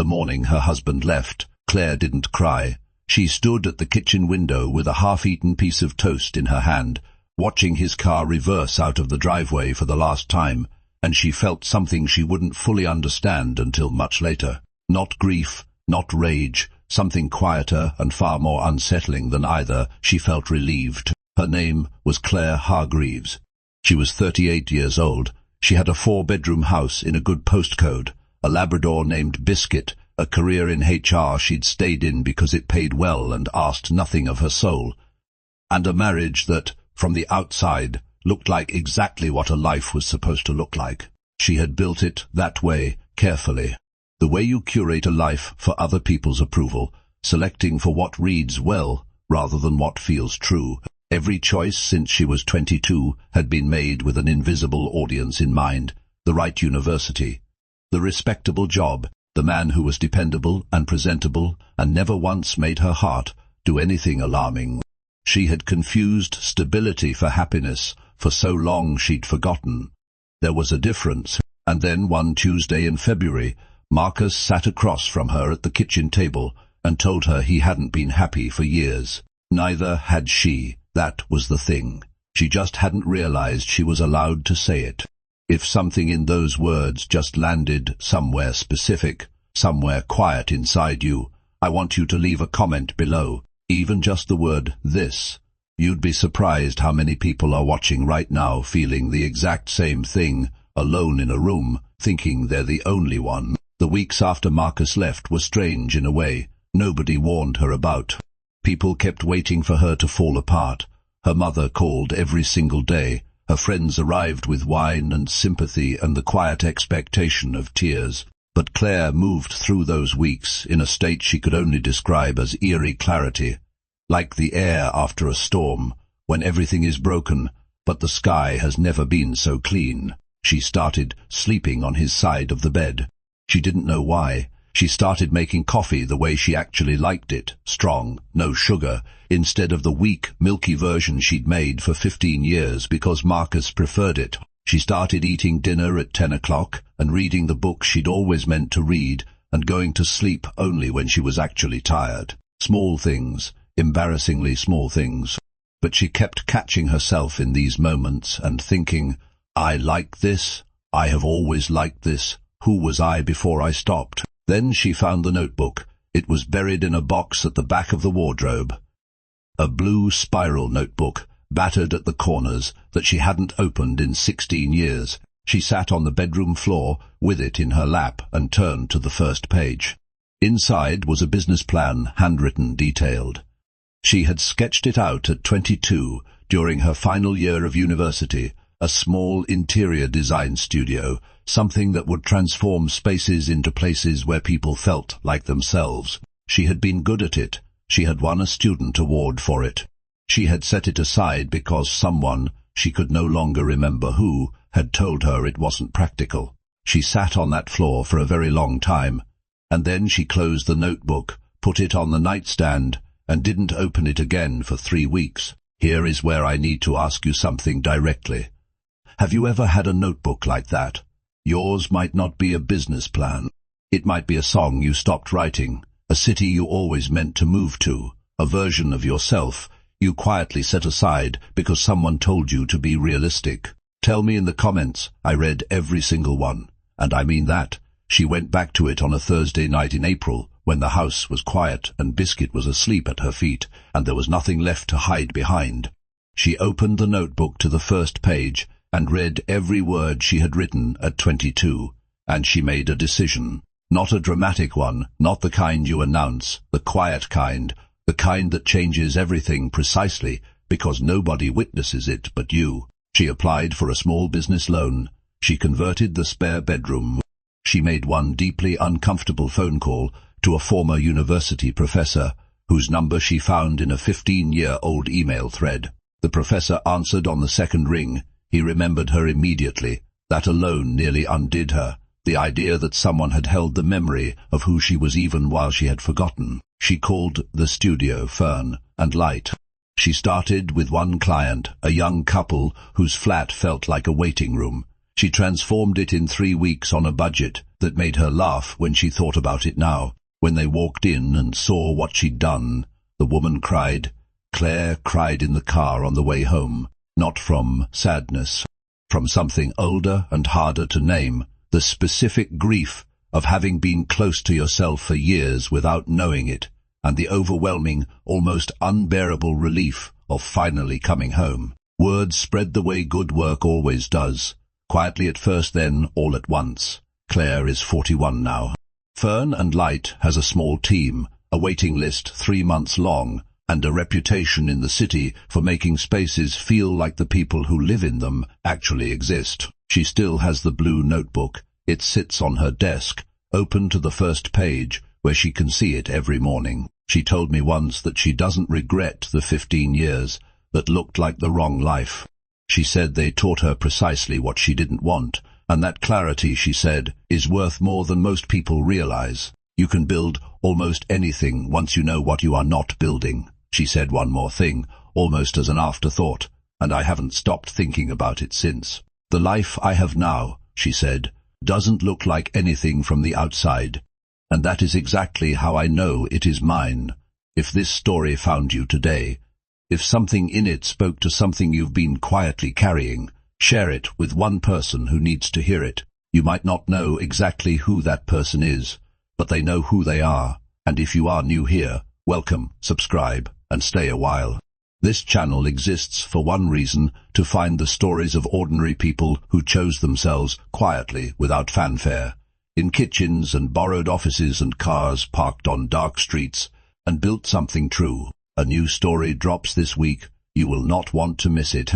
The morning her husband left, Claire didn't cry. She stood at the kitchen window with a half-eaten piece of toast in her hand, watching his car reverse out of the driveway for the last time, and she felt something she wouldn't fully understand until much later. Not grief, not rage, something quieter and far more unsettling than either. She felt relieved. Her name was Claire Hargreaves. She was 38 years old. She had a 4-bedroom house in a good postcode, a Labrador named Biscuit, a career in HR she'd stayed in because it paid well and asked nothing of her soul, and a marriage that, from the outside, looked like exactly what a life was supposed to look like. She had built it that way, carefully. The way you curate a life for other people's approval, selecting for what reads well rather than what feels true. Every choice since she was 22 had been made with an invisible audience in mind: the right university, the respectable job, the man who was dependable and presentable and never once made her heart do anything alarming. She had confused stability for happiness for so long she'd forgotten. There was a difference. And then one Tuesday in February, Marcus sat across from her at the kitchen table and told her he hadn't been happy for years. Neither had she. That was the thing. She just hadn't realized she was allowed to say it. If something in those words just landed somewhere specific, somewhere quiet inside you, I want you to leave a comment below, even just the word "this." You'd be surprised how many people are watching right now feeling the exact same thing, alone in a room, thinking they're the only one. The weeks after Marcus left were strange in a way nobody warned her about. People kept waiting for her to fall apart. Her mother called every single day. Her friends arrived with wine and sympathy and the quiet expectation of tears. But Claire moved through those weeks in a state she could only describe as eerie clarity, like the air after a storm, when everything is broken, but the sky has never been so clean. She started sleeping on his side of the bed. She didn't know why. She started making coffee the way she actually liked it, strong, no sugar, instead of the weak, milky version she'd made for 15 years because Marcus preferred it. She started eating dinner at 10 o'clock and reading the book she'd always meant to read and going to sleep only when she was actually tired. Small things, embarrassingly small things. But she kept catching herself in these moments and thinking, I like this, I have always liked this, who was I before I stopped? Then she found the notebook. It was buried in a box at the back of the wardrobe. A blue spiral notebook, battered at the corners, that she hadn't opened in 16 years. She sat on the bedroom floor with it in her lap and turned to the first page. Inside was a business plan, handwritten, detailed. She had sketched it out at 22 during her final year of university, a small interior design studio, something that would transform spaces into places where people felt like themselves. She had been good at it. She had won a student award for it. She had set it aside because someone, she could no longer remember who, had told her it wasn't practical. She sat on that floor for a very long time, and then she closed the notebook, put it on the nightstand, and didn't open it again for 3 weeks. Here is where I need to ask you something directly. Have you ever had a notebook like that? Yours might not be a business plan. It might be a song you stopped writing, a city you always meant to move to, a version of yourself you quietly set aside because someone told you to be realistic. Tell me in the comments. I read every single one, and I mean that. She went back to it on a Thursday night in April, when the house was quiet and Biscuit was asleep at her feet, and there was nothing left to hide behind. She opened the notebook to the first page and read every word she had written at 22, and she made a decision. Not a dramatic one, not the kind you announce, the quiet kind, the kind that changes everything precisely because nobody witnesses it but you. She applied for a small business loan. She converted the spare bedroom. She made one deeply uncomfortable phone call to a former university professor, whose number she found in a 15-year-old email thread. The professor answered on the second ring. He remembered her immediately. That alone nearly undid her, the idea that someone had held the memory of who she was even while she had forgotten. She called the studio Fern and Light. She started with one client, a young couple whose flat felt like a waiting room. She transformed it in 3 weeks on a budget that made her laugh when she thought about it now. When they walked in and saw what she'd done, the woman cried. Claire cried in the car on the way home, not from sadness, from something older and harder to name, the specific grief of having been close to yourself for years without knowing it, and the overwhelming, almost unbearable relief of finally coming home. Word spread the way good work always does, quietly at first, then all at once. Claire is 41 now. Fern and Light has a small team, a waiting list 3 months long, and a reputation in the city for making spaces feel like the people who live in them actually exist. She still has the blue notebook. It sits on her desk, open to the first page, where she can see it every morning. She told me once that she doesn't regret the 15 years that looked like the wrong life. She said they taught her precisely what she didn't want, and that clarity, she said, is worth more than most people realize. You can build almost anything once you know what you are not building. She said one more thing, almost as an afterthought, and I haven't stopped thinking about it since. The life I have now, she said, doesn't look like anything from the outside, and that is exactly how I know it is mine. If this story found you today, if something in it spoke to something you've been quietly carrying, share it with one person who needs to hear it. You might not know exactly who that person is, but they know who they are, and if you are new here, welcome, subscribe, and stay a while. This channel exists for one reason: to find the stories of ordinary people who chose themselves quietly without fanfare, in kitchens and borrowed offices and cars parked on dark streets, and built something true. A new story drops this week. You will not want to miss it.